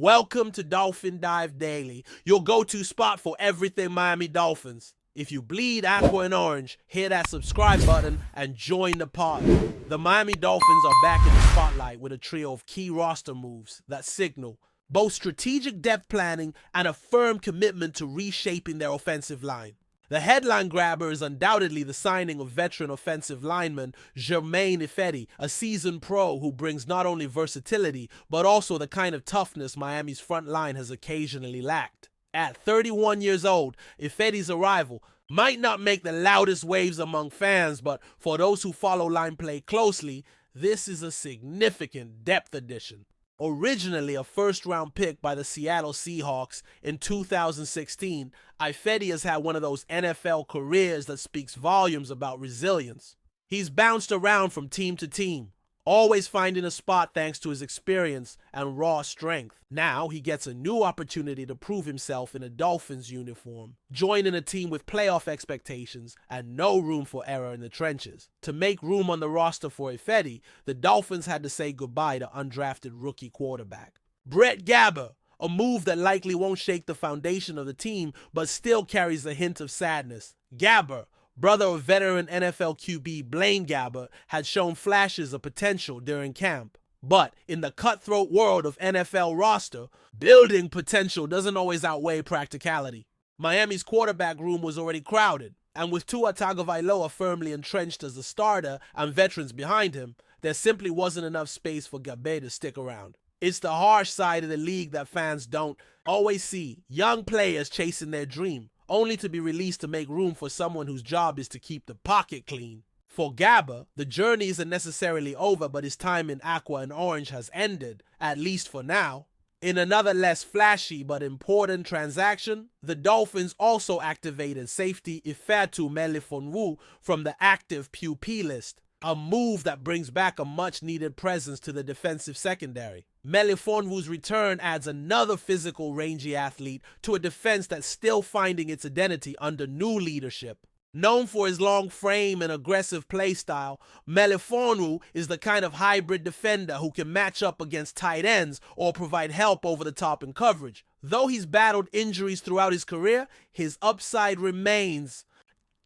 Welcome to Dolphin Dive Daily, your go-to spot for everything Miami Dolphins. If you bleed aqua and orange, hit that subscribe button and join the party. The Miami Dolphins are back in the spotlight with a trio of key roster moves that signal both strategic depth planning and a firm commitment to reshaping their offensive line. The headline grabber is undoubtedly the signing of veteran offensive lineman Germain Ifedi, a seasoned pro who brings not only versatility but also the kind of toughness Miami's front line has occasionally lacked. At 31 years old, Ifedi's arrival might not make the loudest waves among fans, but for those who follow line play closely, this is a significant depth addition. Originally a first-round pick by the Seattle Seahawks in 2016, Ifedi has had one of those NFL careers that speaks volumes about resilience. He's bounced around from team to team, always finding a spot thanks to his experience and raw strength. Now he gets a new opportunity to prove himself in a Dolphins uniform, joining a team with playoff expectations and no room for error in the trenches. To make room on the roster for Ifedi, the Dolphins had to say goodbye to undrafted rookie quarterback Brett Gabber, a move that likely won't shake the foundation of the team but still carries a hint of sadness. Gabber, brother of veteran NFL QB Blaine Gabbert, had shown flashes of potential during camp. But in the cutthroat world of NFL roster, building potential doesn't always outweigh practicality. Miami's quarterback room was already crowded, and with Tua Tagovailoa firmly entrenched as the starter and veterans behind him, there simply wasn't enough space for Gabbert to stick around. It's the harsh side of the league that fans don't always see. Young players chasing their dream, only to be released to make room for someone whose job is to keep the pocket clean. For Gabber, the journey isn't necessarily over, but his time in aqua and orange has ended, at least for now. In another less flashy but important transaction, the Dolphins also activated safety Ifeatu Melifonwu from the active PUP list, a move that brings back a much-needed presence to the defensive secondary. Melifonwu's return adds another physical, rangy athlete to a defense that's still finding its identity under new leadership. Known for his long frame and aggressive play style, Melifonwu is the kind of hybrid defender who can match up against tight ends or provide help over the top in coverage. Though he's battled injuries throughout his career, his upside remains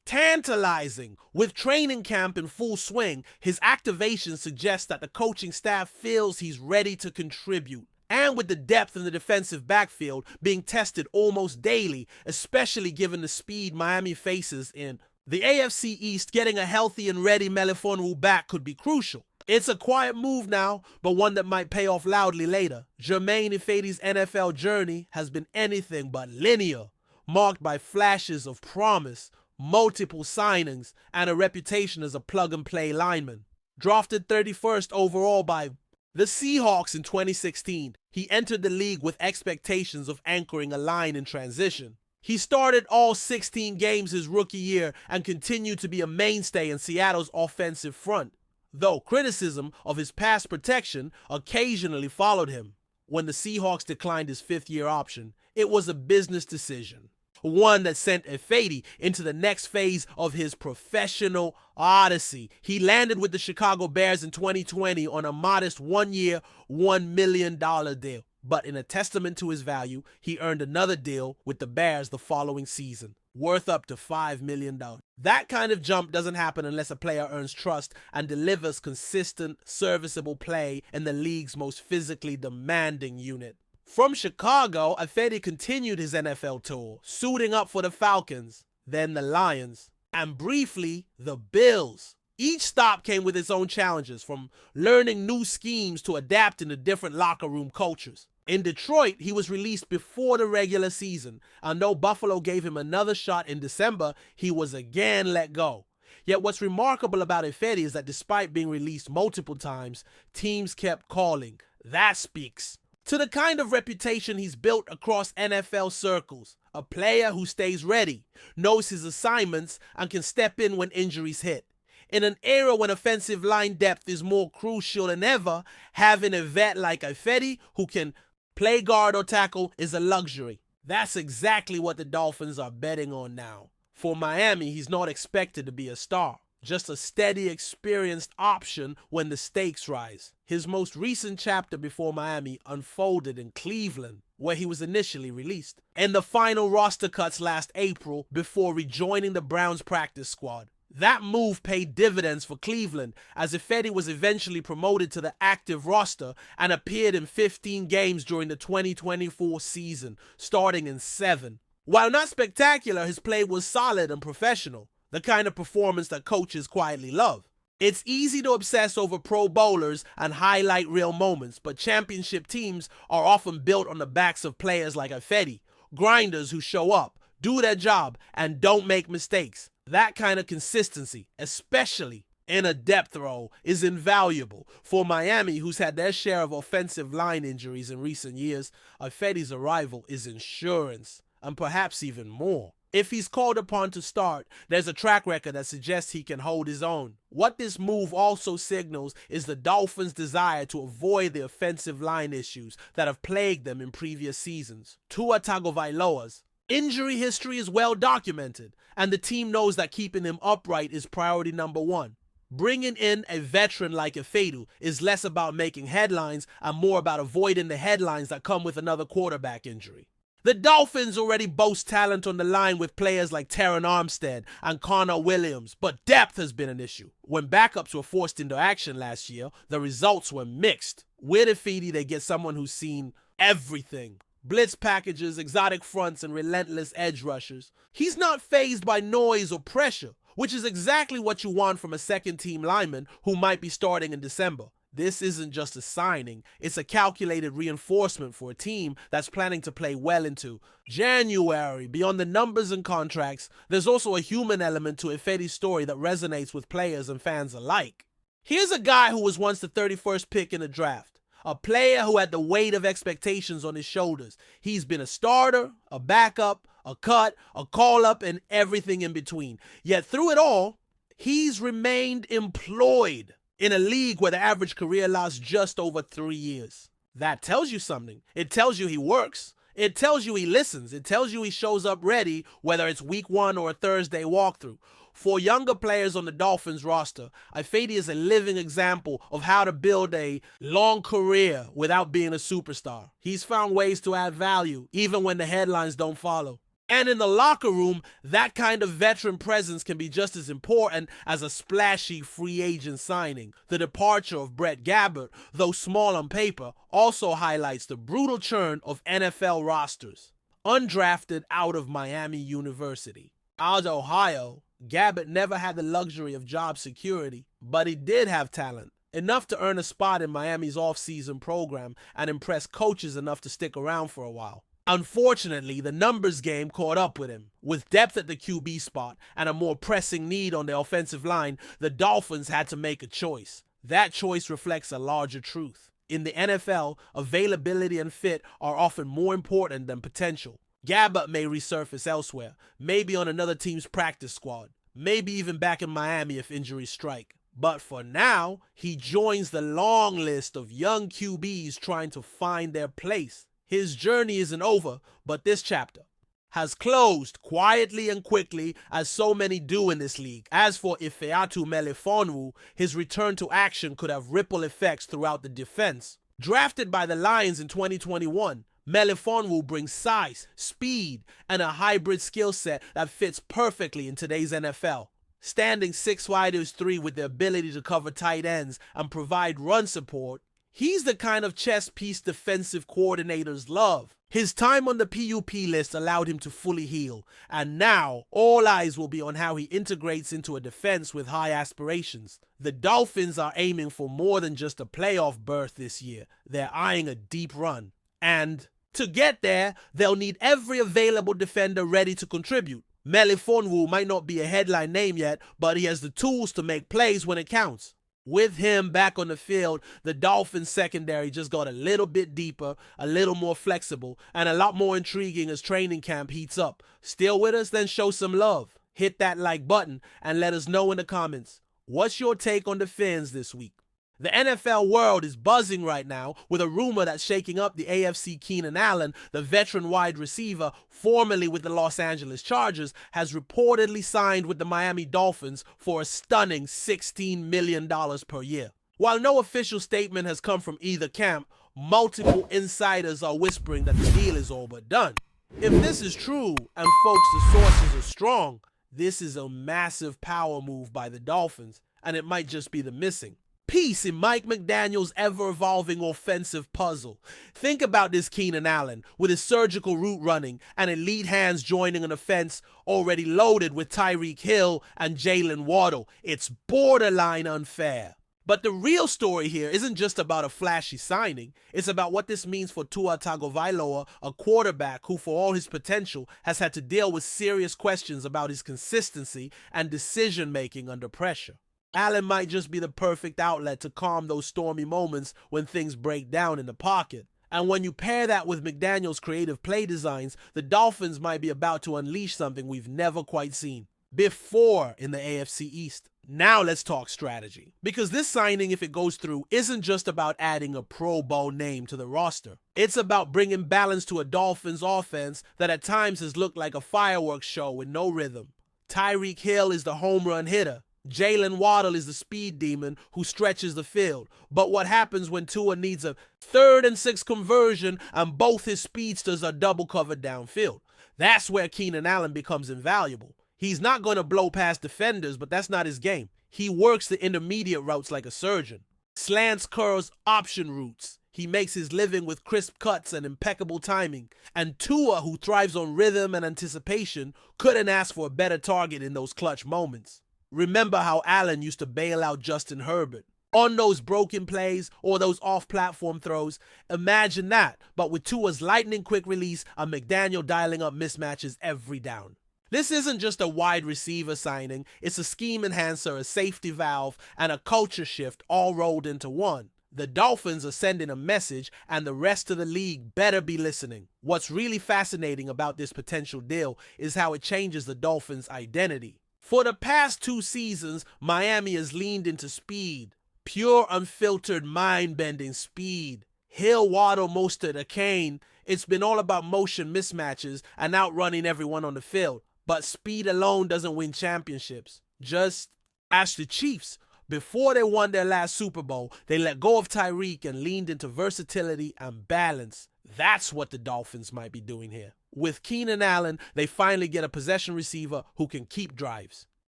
tantalizing. With training camp in full swing, his activation suggests that the coaching staff feels he's ready to contribute. And with the depth in the defensive backfield being tested almost daily, especially given the speed Miami faces in the AFC East, getting a healthy and ready Melifonwu back could be crucial. It's a quiet move now, but one that might pay off loudly later. Germain Ifedi's NFL journey has been anything but linear, marked by flashes of promise, multiple signings, and a reputation as a plug-and-play lineman. Drafted 31st overall by the Seahawks in 2016, he entered the league with expectations of anchoring a line in transition. He started all 16 games his rookie year and continued to be a mainstay in Seattle's offensive front, though criticism of his pass protection occasionally followed him. When the Seahawks declined his fifth-year option, it was a business decision, one that sent Ifedi into the next phase of his professional odyssey. He landed with the Chicago Bears in 2020 on a modest one-year, $1 million deal. But in a testament to his value, he earned another deal with the Bears the following season, worth up to $5 million. That kind of jump doesn't happen unless a player earns trust and delivers consistent, serviceable play in the league's most physically demanding unit. From Chicago, Ifedi continued his NFL tour, suiting up for the Falcons, then the Lions, and briefly, the Bills. Each stop came with its own challenges, from learning new schemes to adapting to different locker room cultures. In Detroit, he was released before the regular season, and though Buffalo gave him another shot in December, he was again let go. Yet what's remarkable about Ifedi is that despite being released multiple times, teams kept calling. That speaks to the kind of reputation he's built across NFL circles. A player who stays ready, knows his assignments, and can step in when injuries hit. In an era when offensive line depth is more crucial than ever, having a vet like Ifedi who can play guard or tackle is a luxury. That's exactly what the Dolphins are betting on now. For Miami, he's not expected to be a star. just a steady, experienced option when the stakes rise. His most recent chapter before Miami unfolded in Cleveland, where he was initially released, and the final roster cuts last April before rejoining the Browns practice squad. That move paid dividends for Cleveland, as Ifedi was eventually promoted to the active roster and appeared in 15 games during the 2024 season, starting in 7. While not spectacular, his play was solid and professional, the kind of performance that coaches quietly love. It's easy to obsess over pro bowlers and highlight real moments, but championship teams are often built on the backs of players like Ifedi, grinders who show up, do their job, and don't make mistakes. That kind of consistency, especially in a depth role, is invaluable. For Miami, who's had their share of offensive line injuries in recent years, Ifedi's arrival is insurance, and perhaps even more. If he's called upon to start, there's a track record that suggests he can hold his own. What this move also signals is the Dolphins' desire to avoid the offensive line issues that have plagued them in previous seasons. Tua Tagovailoa's injury history is well documented, and the team knows that keeping him upright is priority number one. Bringing in a veteran like Ifedi is less about making headlines and more about avoiding the headlines that come with another quarterback injury. The Dolphins already boast talent on the line with players like Terron Armstead and Connor Williams, but depth has been an issue. When backups were forced into action last year, the results were mixed. With Ifedi, they get someone who's seen everything. Blitz packages, exotic fronts, and relentless edge rushers. He's not fazed by noise or pressure, which is exactly what you want from a second-team lineman who might be starting in December. This isn't just a signing, it's a calculated reinforcement for a team that's planning to play well into January. Beyond the numbers and contracts, there's also a human element to Ifedi's story that resonates with players and fans alike. Here's a guy who was once the 31st pick in the draft, a player who had the weight of expectations on his shoulders. He's been a starter, a backup, a cut, a call-up, and everything in between. Yet through it all, he's remained employed in a league where the average career lasts just over 3 years. That tells you something. It tells you he works. It tells you he listens. It tells you he shows up ready, whether it's week 1 or a Thursday walkthrough. For younger players on the Dolphins roster, Ifedi is a living example of how to build a long career without being a superstar. He's found ways to add value, even when the headlines don't follow. And in the locker room, that kind of veteran presence can be just as important as a splashy free agent signing. The departure of Brett Gabbert, though small on paper, also highlights the brutal churn of NFL rosters. Undrafted out of Miami University. Out of Ohio, Gabbert never had the luxury of job security, but he did have talent. Enough to earn a spot in Miami's off-season program and impress coaches enough to stick around for a while. Unfortunately, the numbers game caught up with him. With depth at the QB spot and a more pressing need on the offensive line, the Dolphins had to make a choice. That choice reflects a larger truth. In the NFL, availability and fit are often more important than potential. Gabbert may resurface elsewhere, maybe on another team's practice squad, maybe even back in Miami if injuries strike. But for now, he joins the long list of young QBs trying to find their place. His journey isn't over, but this chapter has closed quietly and quickly, as so many do in this league. As for Ifeatu Melifonwu, his return to action could have ripple effects throughout the defense. Drafted by the Lions in 2021, Melifonwu brings size, speed, and a hybrid skill set that fits perfectly in today's NFL. Standing 6 wide is 3 with the ability to cover tight ends and provide run support, he's the kind of chess piece defensive coordinators love. His time on the PUP list allowed him to fully heal, and now all eyes will be on how he integrates into a defense with high aspirations. The Dolphins are aiming for more than just a playoff berth this year. They're eyeing a deep run. And to get there, they'll need every available defender ready to contribute. Melifonwu might not be a headline name yet, but he has the tools to make plays when it counts. With him back on the field, the Dolphins secondary just got a little bit deeper, a little more flexible, and a lot more intriguing as training camp heats up. Still with us? Then show some love. Hit that like button and let us know in the comments. What's your take on the Fins this week? The NFL world is buzzing right now with a rumor that's shaking up the AFC. Keenan Allen, the veteran wide receiver formerly with the Los Angeles Chargers, has reportedly signed with the Miami Dolphins for a stunning $16 million per year. While no official statement has come from either camp, multiple insiders are whispering that the deal is all but done. If this is true, and folks, the sources are strong, this is a massive power move by the Dolphins, and it might just be the missing piece in Mike McDaniel's ever-evolving offensive puzzle. Think about this Keenan Allen, with his surgical route running and elite hands joining an offense already loaded with Tyreek Hill and Jalen Waddle. It's borderline unfair. But the real story here isn't just about a flashy signing. It's about what this means for Tua Tagovailoa, a quarterback who, for all his potential, has had to deal with serious questions about his consistency and decision-making under pressure. Allen might just be the perfect outlet to calm those stormy moments when things break down in the pocket. And when you pair that with McDaniel's creative play designs, the Dolphins might be about to unleash something we've never quite seen before in the AFC East. Now let's talk strategy. Because this signing, if it goes through, isn't just about adding a Pro Bowl name to the roster. It's about bringing balance to a Dolphins offense that at times has looked like a fireworks show with no rhythm. Tyreek Hill is the home run hitter. Jalen Waddle is the speed demon who stretches the field. But what happens when Tua needs a 3rd and 6 conversion and both his speedsters are double covered downfield? That's where Keenan Allen becomes invaluable. He's not going to blow past defenders, but that's not his game. He works the intermediate routes like a surgeon. Slants, curls, option routes. He makes his living with crisp cuts and impeccable timing. And Tua, who thrives on rhythm and anticipation, couldn't ask for a better target in those clutch moments. Remember how Allen used to bail out Justin Herbert on those broken plays or those off-platform throws? Imagine that, but with Tua's lightning-quick release and McDaniel dialing up mismatches every down. This isn't just a wide receiver signing, it's a scheme enhancer, a safety valve, and a culture shift all rolled into one. The Dolphins are sending a message, and the rest of the league better be listening. What's really fascinating about this potential deal is how it changes the Dolphins' identity. For the past 2 seasons, Miami has leaned into speed. Pure, unfiltered, mind-bending speed. Hill, Waddle, Mostert, Kane. It's been all about motion mismatches and outrunning everyone on the field. But speed alone doesn't win championships. Just ask the Chiefs. Before they won their last Super Bowl, they let go of Tyreek and leaned into versatility and balance. That's what the Dolphins might be doing here. With Keenan Allen, they finally get a possession receiver who can keep drives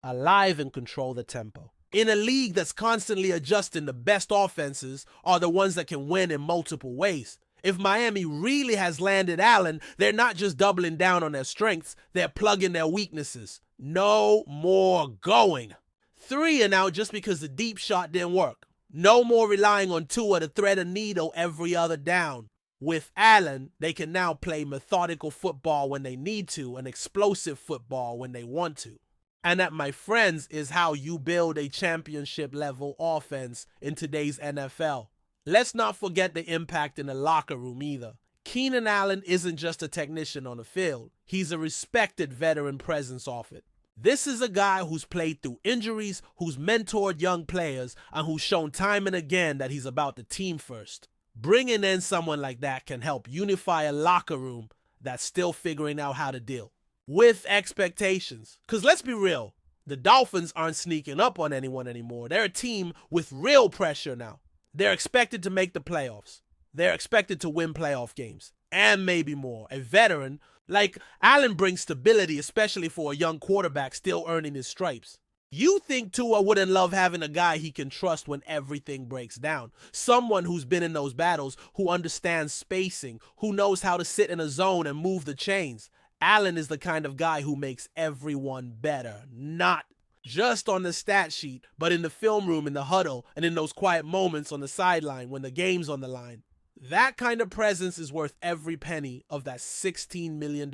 alive and control the tempo. In a league that's constantly adjusting, the best offenses are the ones that can win in multiple ways. If Miami really has landed Allen, they're not just doubling down on their strengths, they're plugging their weaknesses. No more going 3 and out just because the deep shot didn't work. No more relying on Tua to thread a needle every other down. With Allen, they can now play methodical football when they need to and explosive football when they want to. And that, my friends, is how you build a championship-level offense in today's NFL. Let's not forget the impact in the locker room either. Keenan Allen isn't just a technician on the field. He's a respected veteran presence off it. This is a guy who's played through injuries, who's mentored young players, and who's shown time and again that he's about the team first. Bringing in someone like that can help unify a locker room that's still figuring out how to deal with expectations. Because let's be real, the Dolphins aren't sneaking up on anyone anymore. They're a team with real pressure now. They're expected to make the playoffs. They're expected to win playoff games. And maybe more. A veteran like Allen brings stability, especially for a young quarterback still earning his stripes. You think Tua wouldn't love having a guy he can trust when everything breaks down? Someone who's been in those battles, who understands spacing, who knows how to sit in a zone and move the chains. Allen is the kind of guy who makes everyone better, not just on the stat sheet, but in the film room, in the huddle, and in those quiet moments on the sideline when the game's on the line. That kind of presence is worth every penny of that $16 million.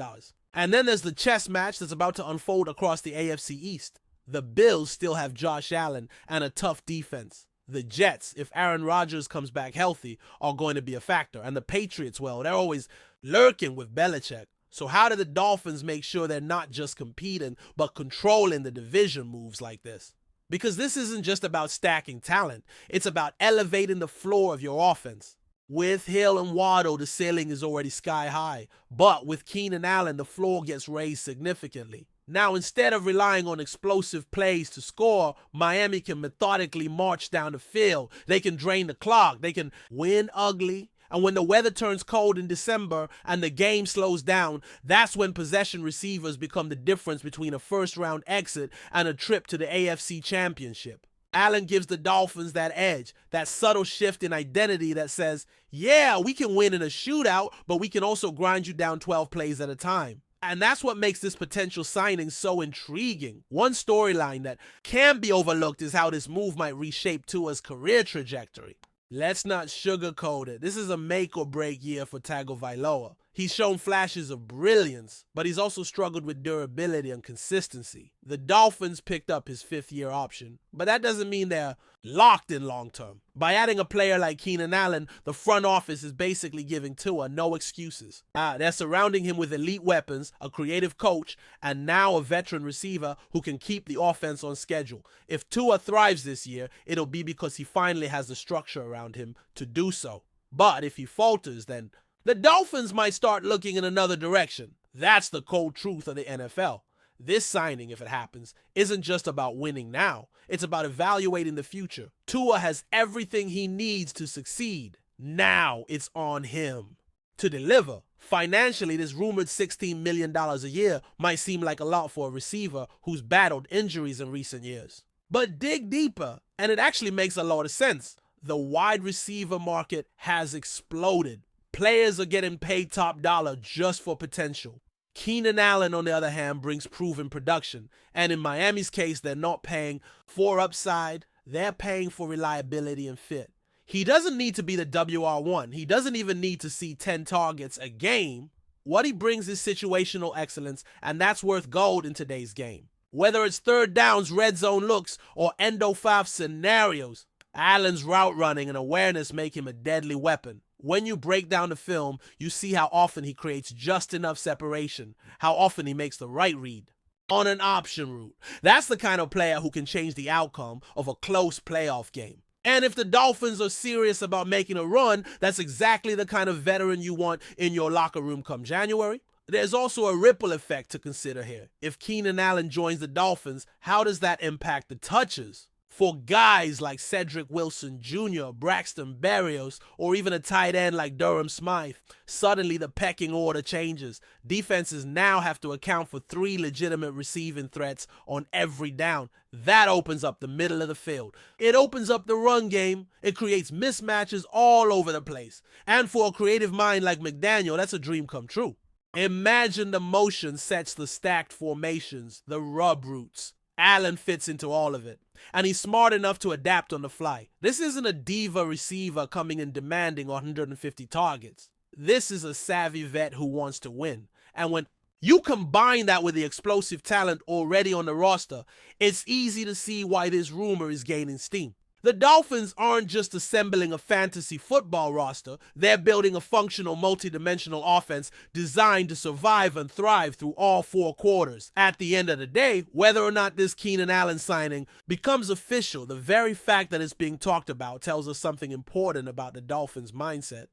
And then there's the chess match that's about to unfold across the AFC East. The Bills still have Josh Allen and a tough defense. The Jets, if Aaron Rodgers comes back healthy, are going to be a factor. And the Patriots, well, they're always lurking with Belichick. So how do the Dolphins make sure they're not just competing, but controlling the division moves like this? Because this isn't just about stacking talent, it's about elevating the floor of your offense. With Hill and Waddle, the ceiling is already sky high, but with Keenan Allen, the floor gets raised significantly. Now, instead of relying on explosive plays to score, Miami can methodically march down the field. They can drain the clock. They can win ugly. And when the weather turns cold in December and the game slows down, that's when possession receivers become the difference between a first-round exit and a trip to the AFC Championship. Allen gives the Dolphins that edge, that subtle shift in identity that says, yeah, we can win in a shootout, but we can also grind you down 12 plays at a time. And that's what makes this potential signing so intriguing. One storyline that can be overlooked is how this move might reshape Tua's career trajectory. Let's not sugarcoat it. This is a make or break year for Tagovailoa. He's shown flashes of brilliance, but he's also struggled with durability and consistency. The Dolphins picked up his fifth-year option, but that doesn't mean they're locked in long-term. By adding a player like Keenan Allen, the front office is basically giving Tua no excuses. They're surrounding him with elite weapons, a creative coach, and now a veteran receiver who can keep the offense on schedule. If Tua thrives this year, it'll be because he finally has the structure around him to do so. But if he falters, then the Dolphins might start looking in another direction. That's the cold truth of the NFL. This signing, if it happens, isn't just about winning now. It's about evaluating the future. Tua has everything he needs to succeed. Now it's on him to deliver. Financially, this rumored $16 million a year might seem like a lot for a receiver who's battled injuries in recent years. But dig deeper, and it actually makes a lot of sense. The wide receiver market has exploded. Players are getting paid top dollar just for potential. Keenan Allen, on the other hand, brings proven production. And in Miami's case, they're not paying for upside. They're paying for reliability and fit. He doesn't need to be the WR1. He doesn't even need to see 10 targets a game. What he brings is situational excellence, and that's worth gold in today's game. Whether it's third downs, red zone looks, or endo 5 scenarios, Allen's route running and awareness make him a deadly weapon. When you break down the film, you see how often he creates just enough separation, how often he makes the right read on an option route. That's the kind of player who can change the outcome of a close playoff game. And if the Dolphins are serious about making a run, that's exactly the kind of veteran you want in your locker room come January. There's also a ripple effect to consider here. If Keenan Allen joins the Dolphins, how does that impact the touches? For guys like Cedric Wilson Jr., Braxton Berrios, or even a tight end like Durham Smythe, suddenly the pecking order changes. Defenses now have to account for 3 legitimate receiving threats on every down. That opens up the middle of the field. It opens up the run game. It creates mismatches all over the place. And for a creative mind like McDaniel, that's a dream come true. Imagine the motion sets the stacked formations, the rub routes. Allen fits into all of it, and he's smart enough to adapt on the fly. This isn't a diva receiver coming in demanding 150 targets. This is a savvy vet who wants to win. And when you combine that with the explosive talent already on the roster, it's easy to see why this rumor is gaining steam. The Dolphins aren't just assembling a fantasy football roster, they're building a functional multi-dimensional offense designed to survive and thrive through all 4 quarters. At the end of the day, whether or not this Keenan Allen signing becomes official, the very fact that it's being talked about tells us something important about the Dolphins' mindset.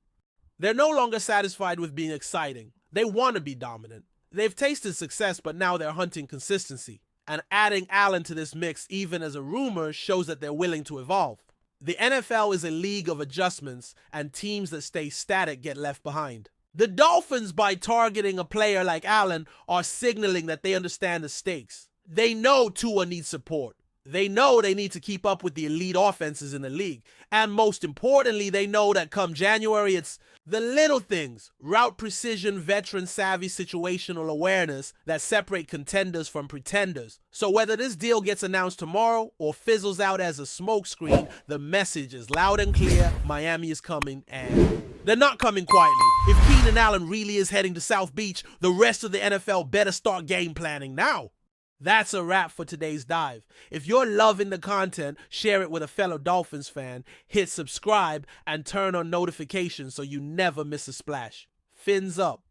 They're no longer satisfied with being exciting. They want to be dominant. They've tasted success, but now they're hunting consistency. And adding Allen to this mix, even as a rumor, shows that they're willing to evolve. The NFL is a league of adjustments, and teams that stay static get left behind. The Dolphins, by targeting a player like Allen, are signaling that they understand the stakes. They know Tua needs support. They know they need to keep up with the elite offenses in the league. And most importantly, they know that come January, it's the little things, route precision, veteran savvy, situational awareness that separate contenders from pretenders. So whether this deal gets announced tomorrow or fizzles out as a smokescreen, the message is loud and clear. Miami is coming, and they're not coming quietly. If Keenan Allen really is heading to South Beach, the rest of the NFL better start game planning now. That's a wrap for today's dive. If you're loving the content, share it with a fellow Dolphins fan, hit subscribe, and turn on notifications so you never miss a splash. Fins up.